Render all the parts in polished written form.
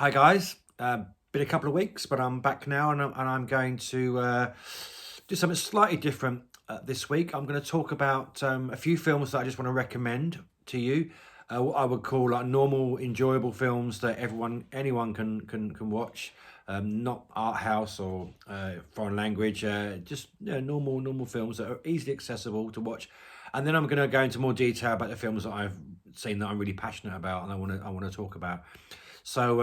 Hi guys, been a couple of weeks, but I'm back now, and I'm going to do something slightly different this week. I'm going to talk about a few films that I just want to recommend to you. What I would call like normal, enjoyable films that anyone can watch. Not art house or foreign language. Just normal films that are easily accessible to watch. And then I'm going to go into more detail about the films that I've seen that I'm really passionate about and I want to talk about. So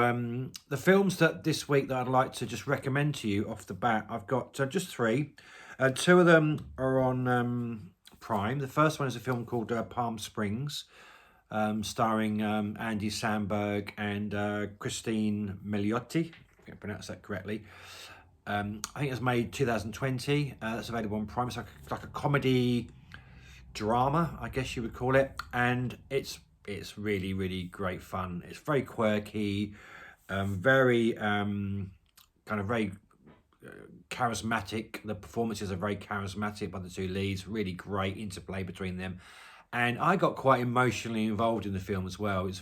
the films that this week that I'd like to just recommend to you off the bat, I've got just three. Two of them are on Prime. The first one is a film called Palm Springs, starring Andy Samberg and Christine Milioti, if I pronounce that correctly. I think it was made 2020. That's available on Prime. It's like a comedy drama, I guess you would call it, and it's really great fun. It's very quirky, very kind of very charismatic. The performances are very charismatic by the two leads. Really great interplay between them, and I got quite emotionally involved in the film as well. It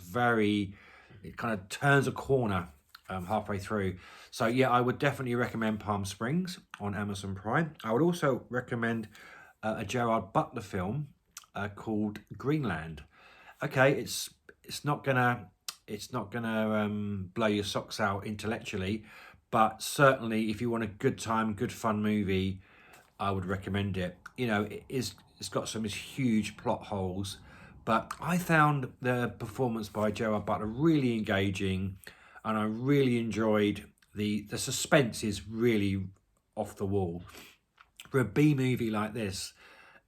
kind of turns a corner halfway through. So yeah, I would definitely recommend Palm Springs on Amazon Prime. I would also recommend a Gerard Butler film called Greenland. Okay, it's not gonna blow your socks out intellectually, but certainly if you want a good time, good fun movie, I would recommend it. It's got some huge plot holes, but I found the performance by Gerard Butler really engaging, and I really enjoyed the suspense is really off the wall. For a B movie like this,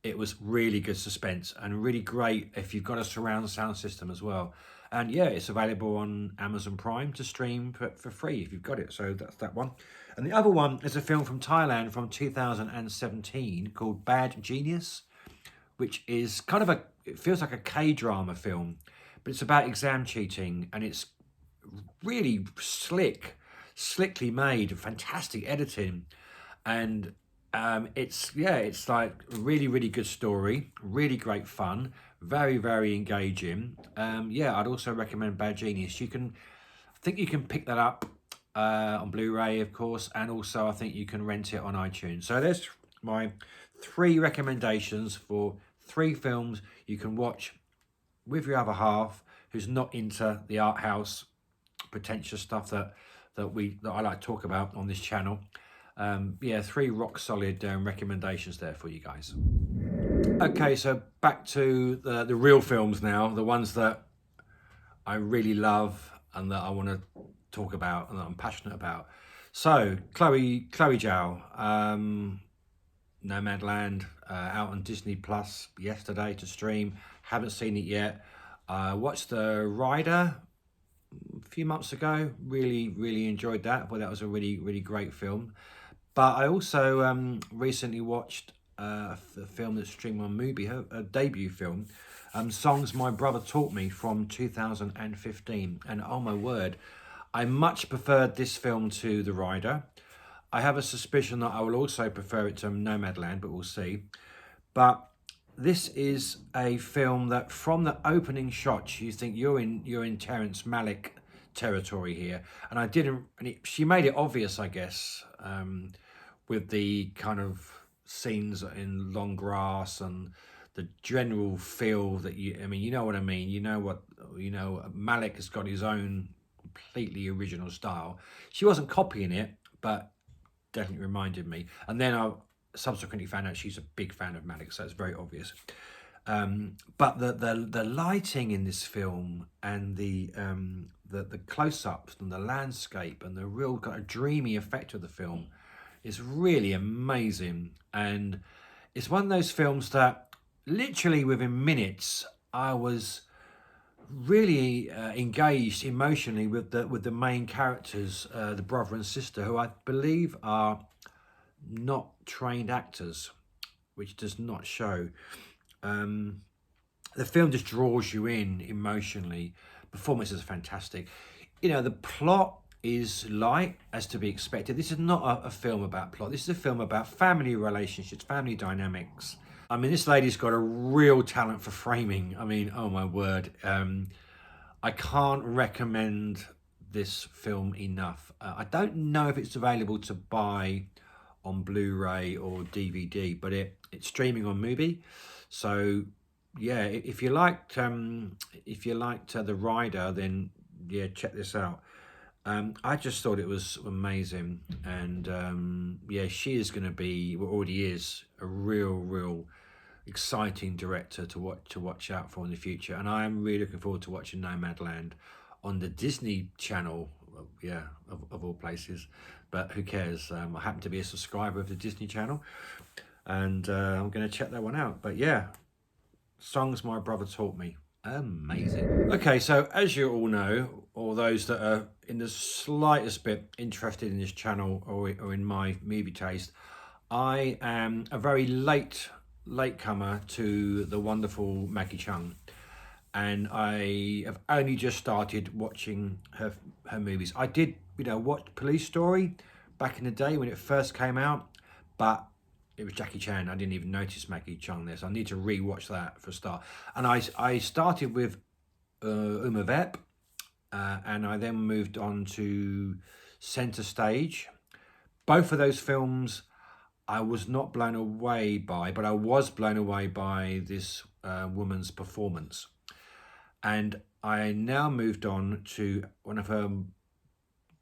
it was really good suspense and really great if you've got a surround sound system as well. And yeah, it's available on Amazon Prime to stream for free if you've got it. So that's that one. And the other one is a film from Thailand from 2017 called Bad Genius, which is it feels like a K-drama film, but it's about exam cheating, and it's really slickly made, fantastic editing, and it's like really good story, really great fun, very engaging. I'd also recommend Bad Genius. I think you can pick that up on Blu-ray, of course, and also I think you can rent it on iTunes. So there's my three recommendations for three films you can watch with your other half who's not into the art house pretentious stuff that I like to talk about on this channel. Three rock solid recommendations there for you guys. Okay, so back to the real films now, the ones that I really love and that I want to talk about and that I'm passionate about. So Chloe Zhao, Nomad Land, out on Disney Plus yesterday to stream. Haven't seen it yet. Watched The Rider a few months ago. Really enjoyed that. I thought that was a really great film. But I also recently watched a film that's streamed on Mubi, a debut film, Songs My Brother Taught Me from 2015. And oh my word, I much preferred this film to The Rider. I have a suspicion that I will also prefer it to Nomad Land, but we'll see. But this is a film that from the opening shots, you think you're in Terrence Malick territory here. And she made it obvious, I guess, with the kind of scenes in long grass and the general feel that you know what I mean. Malick has got his own completely original style. She wasn't copying it, but definitely reminded me. And then I subsequently found out she's a big fan of Malick, so it's very obvious. But the lighting in this film and the close-ups and the landscape and the real kind of dreamy effect of the film is really amazing. And it's one of those films that literally within minutes I was really engaged emotionally with the main characters, the brother and sister, who I believe are not trained actors, which does not show. The film just draws you in emotionally. Performances are fantastic. The plot is light, as to be expected. This is not a film about plot. This is a film about family relationships, family dynamics. I mean, this lady's got a real talent for framing. I mean, oh my word. I can't recommend this film enough. I don't know if it's available to buy on Blu-ray or DVD, but it's streaming on Mubi. So yeah, if you liked The Rider, then yeah, check this out. I just thought it was amazing, and yeah, she is going to be, well, already is, a real exciting director to watch out for in the future. And I am really looking forward to watching Nomad Land on the Disney Channel, yeah, of all places. But who cares? I happen to be a subscriber of the Disney Channel, and I'm going to check that one out. But yeah, songs my brother taught me. Amazing. Okay, so as you all know, or those that are in the slightest bit interested in this channel or in my movie taste, I am a very latecomer to the wonderful Maggie Cheung, and I have only just started watching her movies. I did, watch Police Story back in the day when it first came out, but it was Jackie Chan. I didn't even notice Maggie Cheung there, so I need to re-watch that for a start. And I started with Uma Vep, and I then moved on to Center Stage. Both of those films I was not blown away by, but I was blown away by this woman's performance. And I now moved on to one of her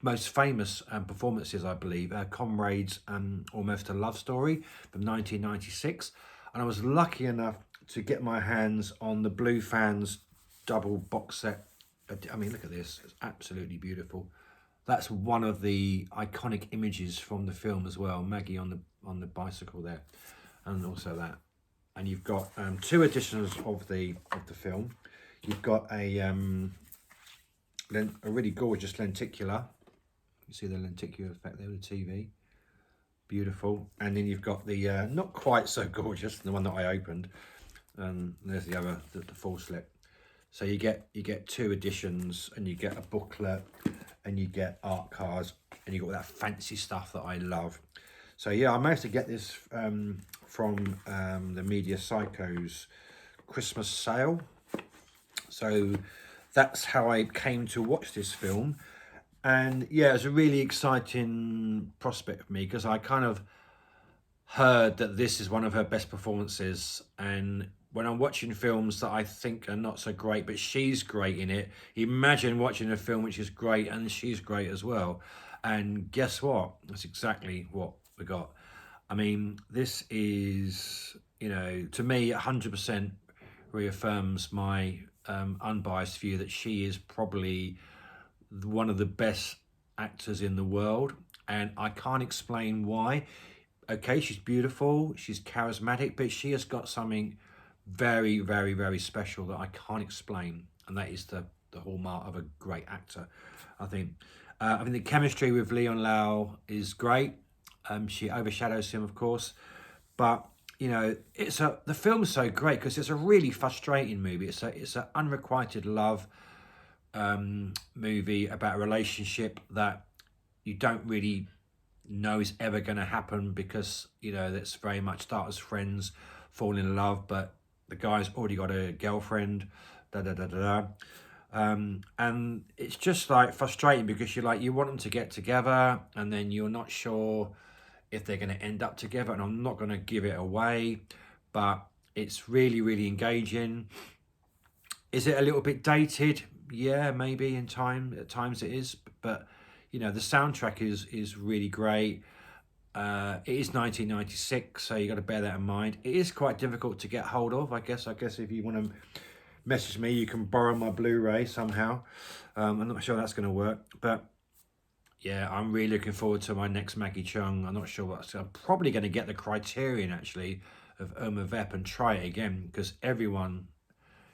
most famous performances, I believe, Comrades, Almost a Love Story from 1996. And I was lucky enough to get my hands on the Blue Fans double box set. I mean, look at this. It's absolutely beautiful. That's one of the iconic images from the film as well. Maggie on the bicycle there, and also that. And you've got two editions of the film. You've got a really gorgeous lenticular. You see the lenticular effect there with the TV. Beautiful. And then you've got the not quite so gorgeous, the one that I opened. And there's the other, the full slip. So you get two editions, and you get a booklet, and you get art cards, and you got all that fancy stuff that I love. So yeah, I managed to get this from the Media Psychos Christmas sale. So that's how I came to watch this film. And yeah, it was a really exciting prospect for me, because I kind of heard that this is one of her best performances. And when I'm watching films that I think are not so great, but she's great in it, imagine watching a film which is great and she's great as well. And guess what? That's exactly what we got. I mean, this is, to me, 100% reaffirms my unbiased view that she is probably one of the best actors in the world, and I can't explain why. Okay, she's beautiful, she's charismatic, but she has got something very, very, very special that I can't explain, and that is the hallmark of a great actor, I think. I think the chemistry with Leon Lau is great. She overshadows him, of course, but the film's so great because it's a really frustrating movie. It's an unrequited love movie about a relationship that you don't really know is ever going to happen, because that's very much start as friends, fall in love, but the guy's already got a girlfriend, and it's just like frustrating, because you want them to get together, and then you're not sure if they're going to end up together. And I'm not going to give it away, but it's really engaging. Is it a little bit dated? Yeah, maybe at times it is, but the soundtrack is really great. It is 1996, so you got to bear that in mind. It is quite difficult to get hold of, I guess if you want to message me, you can borrow my Blu-ray somehow. I'm not sure that's going to work, but yeah, I'm really looking forward to my next Maggie Cheung. I'm not sure I'm probably going to get the Criterion actually of Uma Vep and try it again, because everyone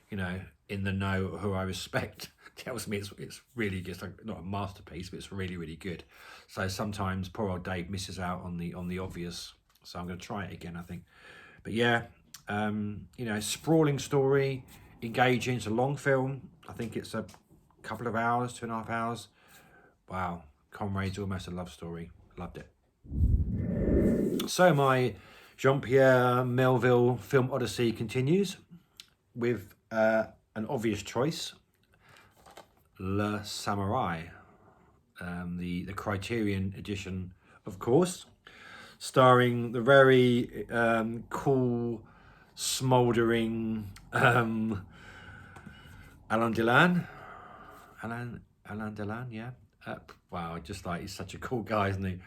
in the know who I respect tells me it's really just not a masterpiece, but it's really good. So sometimes poor old Dave misses out on the obvious. So I'm going to try it again, I think. But yeah, sprawling story, engaging. It's a long film. I think it's a couple of hours, 2.5 hours. Wow, Comrades, Almost a Love Story. Loved it. So my Jean-Pierre Melville film odyssey continues with an obvious choice, Le Samourai. the Criterion edition, of course, starring the very cool, smouldering Alain Delon. Alain Delon, yeah. Wow, just like, he's such a cool guy, isn't he?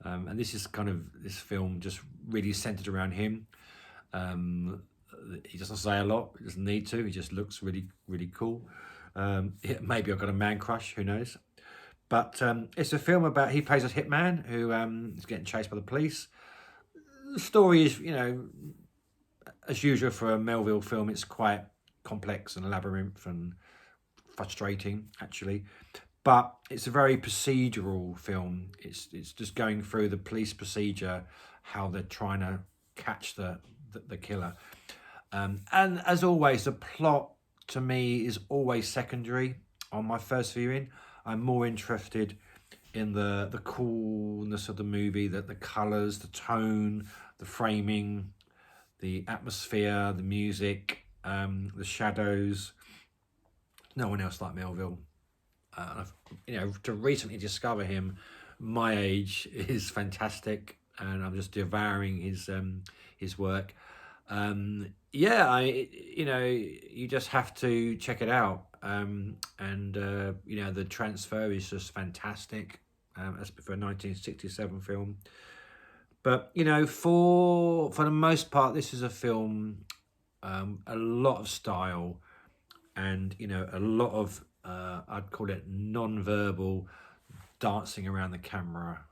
And this film just really centered around him. He doesn't say a lot, he doesn't need to, he just looks really, really cool. Maybe I've got a man crush, who knows? But it's a film about, he plays a hitman who is getting chased by the police. The story is, as usual for a Melville film, it's quite complex and a labyrinth and frustrating, actually. But it's a very procedural film. It's just going through the police procedure, how they're trying to catch the killer. And as always, the plot to me is always secondary on my first viewing. I'm more interested in the coolness of the movie, the colours, the tone, the framing, the atmosphere, the music, the shadows. No one else like Melville. To recently discover him, my age, is fantastic, and I'm just devouring his work. You just have to check it out. The transfer is just fantastic, as for a 1967 film. But for the most part, this is a film, a lot of style, and a lot of I'd call it non-verbal dancing around the camera.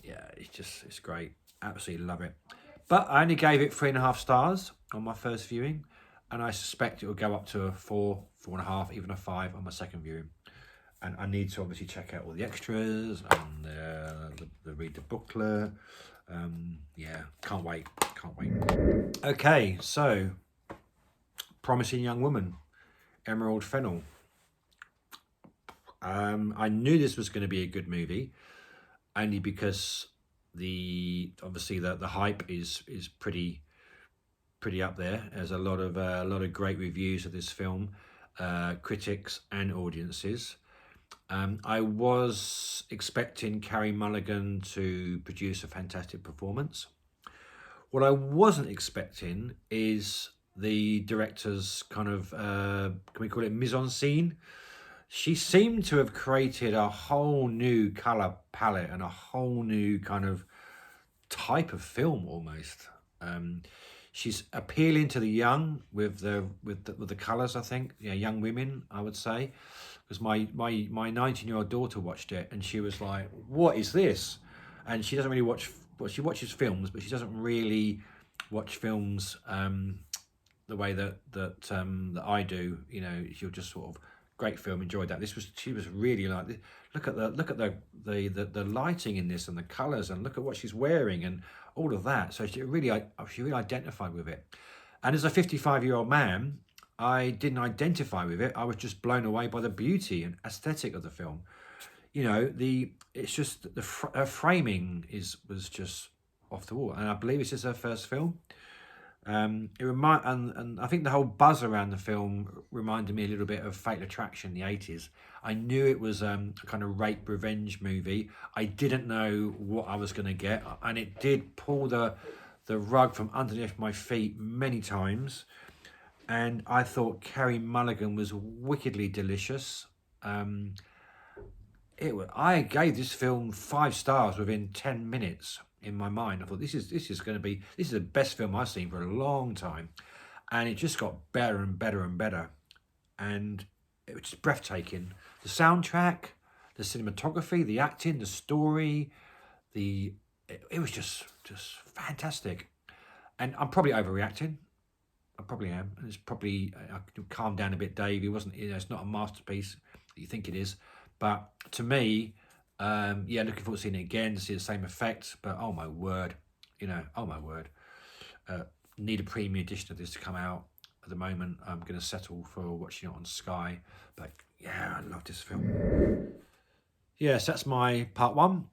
It's great. Absolutely love it. But I only gave it 3.5 stars on my first viewing, and I suspect it will go up to a 4, 4.5, even a 5 on my second viewing. And I need to obviously check out all the extras and read the booklet. Can't wait. Okay, so Promising Young Woman, Emerald Fennell. I knew this was going to be a good movie, only because the hype is pretty up there. There's a lot of great reviews of this film, critics and audiences. I was expecting Carey Mulligan to produce a fantastic performance. What I wasn't expecting is the director's kind of, can we call it mise-en-scene? She seemed to have created a whole new colour palette and a whole new kind of type of film almost. She's appealing to the young with the colours, I think. Young women, I would say. Because my 19-year-old daughter watched it and she was like, what is this? And she doesn't really watch, she watches films, but she doesn't really watch films the way that I do. She'll just sort of, great film, enjoyed that. She was really like, look at the lighting in this and the colours, and look at what she's wearing and all of that. So she really identified with it. And as a 55-year-old man, I didn't identify with it. I was just blown away by the beauty and aesthetic of the film. It's just the framing was just off the wall, and I believe it's just her first film. And I think the whole buzz around the film reminded me a little bit of Fatal Attraction in the 80s. I knew it was a kind of rape revenge movie. I didn't know what I was going to get, and it did pull the rug from underneath my feet many times. And I thought Carey Mulligan was wickedly delicious. I gave this film 5 stars within 10 minutes. In my mind, I thought this is the best film I've seen for a long time, and it just got better and better and better, and it was just breathtaking. The soundtrack, the cinematography, the acting, the story, it was just fantastic. And I'm probably overreacting. I probably am. And it's probably, I could calm down a bit, Dave. It wasn't, it's not a masterpiece that you think it is, but to me. Looking forward to seeing it again to see the same effect. But oh my word, need a premium edition of this to come out. At the moment, I'm going to settle for watching it on Sky. But yeah, I love this film. Yes, that's my part 1.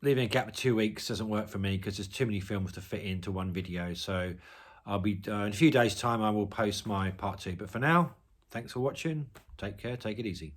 Leaving a gap of 2 weeks doesn't work for me because there's too many films to fit into one video. So I'll be in a few days' time. I will post my part 2. But for now, thanks for watching. Take care. Take it easy.